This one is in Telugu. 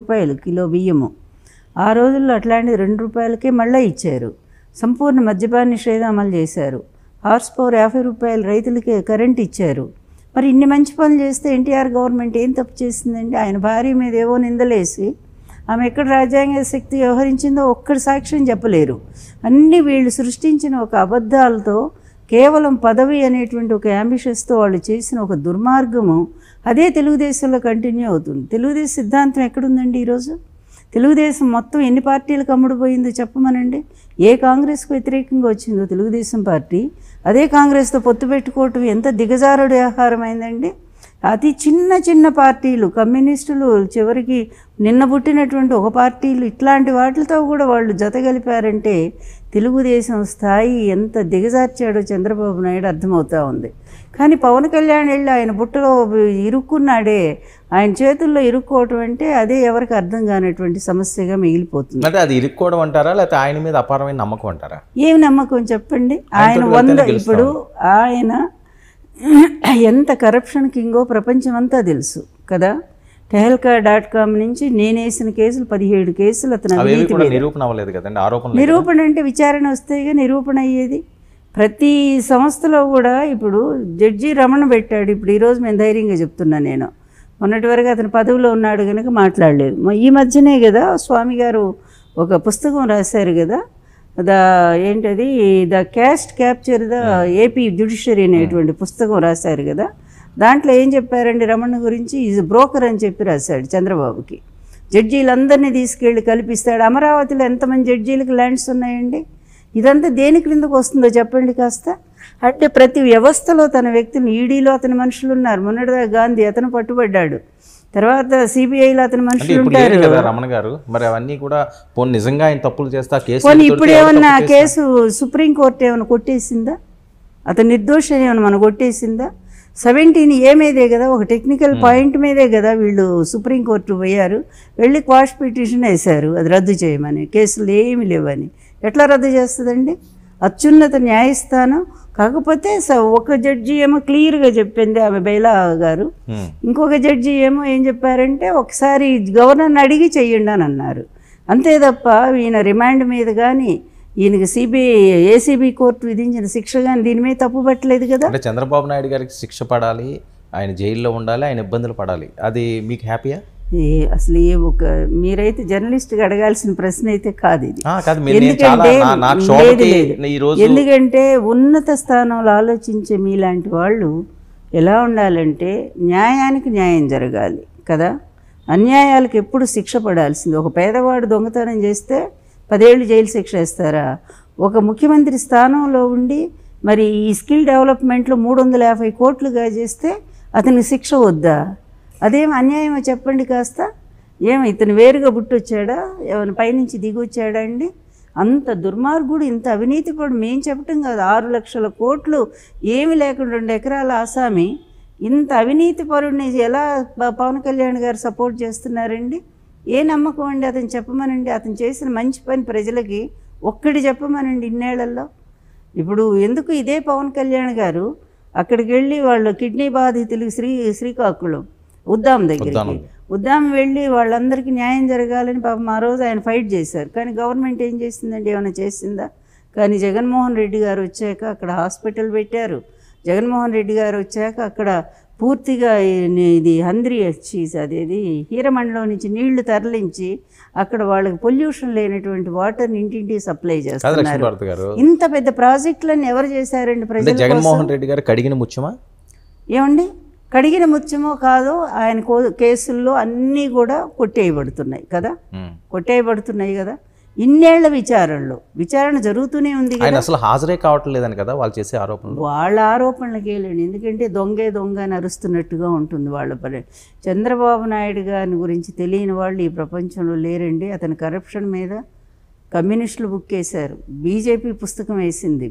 రూపాయలు కిలో బియ్యము. ఆ రోజుల్లో అట్లాంటిది 2 రూపాయలకే మళ్ళీ ఇచ్చారు. సంపూర్ణ మద్యపాన నిషేధం అమలు చేశారు. హార్స్ పవర్ 50 రూపాయలు రైతులకి కరెంట్ ఇచ్చారు. మరి ఇన్ని మంచి పనులు చేస్తే ఎన్టీఆర్ గవర్నమెంట్ ఏం తప్పు చేసిందండి? ఆయన భార్య మీద ఏవో నిందలేసి ఆమె ఎక్కడ రాజ్యాంగ శక్తి వ్యవహరించిందో ఒక్కడి సాక్ష్యం చెప్పలేరు. అన్నీ వీళ్ళు సృష్టించిన ఒక అబద్ధాలతో, కేవలం పదవి అనేటువంటి ఒక యాంబిషస్తో వాళ్ళు చేసిన ఒక దుర్మార్గము అదే తెలుగుదేశంలో కంటిన్యూ అవుతుంది. తెలుగుదేశం సిద్ధాంతం ఎక్కడుందండి ఈరోజు? తెలుగుదేశం మొత్తం ఎన్ని పార్టీలకు అమ్ముడుపోయిందో చెప్పమనండి. ఏ కాంగ్రెస్కు వ్యతిరేకంగా వచ్చిందో తెలుగుదేశం పార్టీ, అదే కాంగ్రెస్తో పొత్తు పెట్టుకోవటం ఎంత దిగజారుడు వ్యవహారం అయిందండి. అతి చిన్న చిన్న పార్టీలు, కమ్యూనిస్టులు, చివరికి నిన్న పుట్టినటువంటి ఒక పార్టీలు, ఇట్లాంటి వాటితో కూడా వాళ్ళు జతగలిపారంటే తెలుగుదేశం స్థాయి ఎంత దిగజార్చాడో చంద్రబాబు నాయుడు అర్థమవుతూ ఉంది. కానీ పవన్ కళ్యాణ్ వెళ్ళి ఆయన బుట్టలో ఇరుక్కున్నాడే, ఆయన చేతుల్లో ఇరుక్కోవటం అంటే అదే ఎవరికి అర్థం కానటువంటి సమస్యగా మిగిలిపోతుంది. అంటే అది ఇరుక్కోవడం అంటారా, లేకపోతే ఆయన మీద అపారమైన నమ్మకం అంటారా? ఏమి నమ్మకం చెప్పండి? ఆయన ఇప్పుడు ఆయన ఎంత కరప్షన్ కింగో ప్రపంచమంతా తెలుసు కదా. tehelka.com నుంచి నేనేసిన కేసులు 17 కేసులు అతను నిరూపణ అవ్వలేదు కదండి. నిరూపణ అంటే విచారణ వస్తేగా నిరూపణ అయ్యేది. ప్రతి సంస్థలో కూడా ఇప్పుడు జడ్జి రమణ పెట్టాడు. ఇప్పుడు ఈరోజు మేము ధైర్యంగా చెప్తున్నా, నేను మొన్నటి వరకు అతను పదవిలో ఉన్నాడు కనుక మాట్లాడలేదు. ఈ మధ్యనే కదా స్వామి గారు ఒక పుస్తకం రాశారు కదా, ఏంటది the cast capture the AP judiciary అనేటువంటి పుస్తకం రాశారు కదా. దాంట్లో ఏం చెప్పారండి రమణ గురించి? ఈజ్ బ్రోకర్ అని చెప్పి రాశాడు చంద్రబాబుకి. జడ్జీలందరినీ తీసుకెళ్ళి కల్పిస్తాడు. అమరావతిలో ఎంతమంది జడ్జీలకు ల్యాండ్స్ ఉన్నాయండి? ఇదంతా దేని క్రిందకు వస్తుందో చెప్పండి కాస్త. అంటే ప్రతి వ్యవస్థలో తన వ్యక్తులు, ఈడీలో అతని మనుషులు ఉన్నారు. మొన్నటిదా గాంధీ అతను పట్టుబడ్డాడు. తర్వాత సిబిఐలో అతని మనుషులు ఉంటారు. రమణ గారు మరి అవన్నీ కూడా నిజంగా ఆయన తప్పులు చేస్తా కేసు, ఇప్పుడు ఏమన్నా కేసు సుప్రీంకోర్టు ఏమైనా కొట్టేసిందా? అతను నిర్దోషం ఏమైనా మనం కొట్టేసిందా? 17 మీదే కదా, ఒక టెక్నికల్ పాయింట్ మీదే కదా వీళ్ళు సుప్రీంకోర్టు పోయారు. వెళ్ళి క్వాష్ పిటిషన్ వేశారు అది రద్దు చేయమని. కేసులు ఏమి లేవని. ఎట్లా రద్దు చేస్తుందండి? అత్యున్నత న్యాయస్థానం. కాకపోతే ఒక జడ్జి ఏమో క్లియర్గా చెప్పింది ఆమె బైలా గారు, ఇంకొక జడ్జి ఏమో ఏం చెప్పారంటే ఒకసారి గవర్నర్ని అడిగి చెయ్యండి అని అన్నారు. అంతే తప్ప ఈయన రిమాండ్ మీద కానీ, ఈయనకి ఏసీబీ కోర్టు విధించిన శిక్ష కానీ దీని మీద తప్పు పట్టలేదు కదా. అంటే చంద్రబాబు నాయుడు గారికి శిక్ష పడాలి, ఆయన జైల్లో ఉండాలి, ఆయన ఇబ్బందులు పడాలి, అది మీకు హ్యాపీయా? అసలు మీరైతే జర్నలిస్ట్గా అడగాల్సిన ప్రశ్న అయితే కాదు ఇది. ఎందుకంటే ఉన్నత స్థానంలో ఆలోచించే మీలాంటి వాళ్ళు ఎలా ఉండాలంటే న్యాయానికి న్యాయం జరగాలి కదా. అన్యాయాలకు ఎప్పుడు శిక్ష పడాల్సింది. ఒక పేదవాడు దొంగతనం చేస్తే 10 ఏళ్ళు జైలు శిక్ష వేస్తారా? ఒక ముఖ్యమంత్రి స్థానంలో ఉండి మరి ఈ స్కిల్ డెవలప్మెంట్లో 350 కోట్లుగా చేస్తే అతనికి శిక్ష వద్దా? అదేం అన్యాయమో చెప్పండి కాస్త. ఇతను వేరుగా పుట్టొచ్చాడా? ఏమైనా పైనుంచి దిగి వచ్చాడా అండి? అంత దుర్మార్గుడు, ఇంత అవినీతిపడు మేము చెప్పటం కాదు. 6 లక్షల కోట్లు ఏమి లేకుండా 2 ఎకరాల ఆసామి ఇంత అవినీతిపరుడిని ఎలా పవన్ కళ్యాణ్ గారు సపోర్ట్ చేస్తున్నారండి? ఏ నమ్మకం అండి? అతను చెప్పమనండి. అతను చేసిన మంచి పని ప్రజలకి ఒక్కటి చెప్పమనండి ఇన్నేళ్లలో. ఇప్పుడు ఎందుకు ఇదే పవన్ కళ్యాణ్ గారు అక్కడికి వెళ్ళి వాళ్ళు కిడ్నీ బాధితులు శ్రీకాకుళం ఉద్దాం దగ్గరికి ఉద్దాం వెళ్ళి వాళ్ళందరికీ న్యాయం జరగాలని పాపం ఆ రోజు ఆయన ఫైట్ చేశారు. కానీ గవర్నమెంట్ ఏం చేసిందండి? ఏమైనా చేసిందా? కానీ జగన్మోహన్ రెడ్డి గారు వచ్చాక అక్కడ హాస్పిటల్ పెట్టారు. జగన్మోహన్ రెడ్డి గారు వచ్చాక అక్కడ పూర్తిగా ఇది అదేది హీరమండలం నుంచి నీళ్లు తరలించి అక్కడ వాళ్ళకి పొల్యూషన్ లేనటువంటి వాటర్ని ఇంటింటికి సప్లై చేస్తున్నారు. ఇంత పెద్ద ప్రాజెక్టులను ఎవరు చేశారండి ప్రజలు? జగన్మోహన్ రెడ్డి గారు కడిగిన ముత్యమా? ఏమండి కడిగిన ముత్యమో కాదో ఆయన కేసుల్లో అన్నీ కూడా కొట్టేయబడుతున్నాయి కదా. ఇన్నేళ్ల విచారణ జరుగుతూనే ఉంది కదా. అసలు హాజరే కావట్లేదని కదా వాళ్ళు చేసే ఆరోపణలు. వాళ్ళ ఆరోపణలకి వెళ్ళండి. ఎందుకంటే దొంగే దొంగ అని అరుస్తున్నట్టుగా ఉంటుంది వాళ్ళ పని. చంద్రబాబు నాయుడు గారిని గురించి తెలియని వాళ్ళు ఈ ప్రపంచంలో లేరండి. అతని కరప్షన్ మీద కమ్యూనిస్టులు బుక్ వేశారు, బీజేపీ పుస్తకం వేసింది.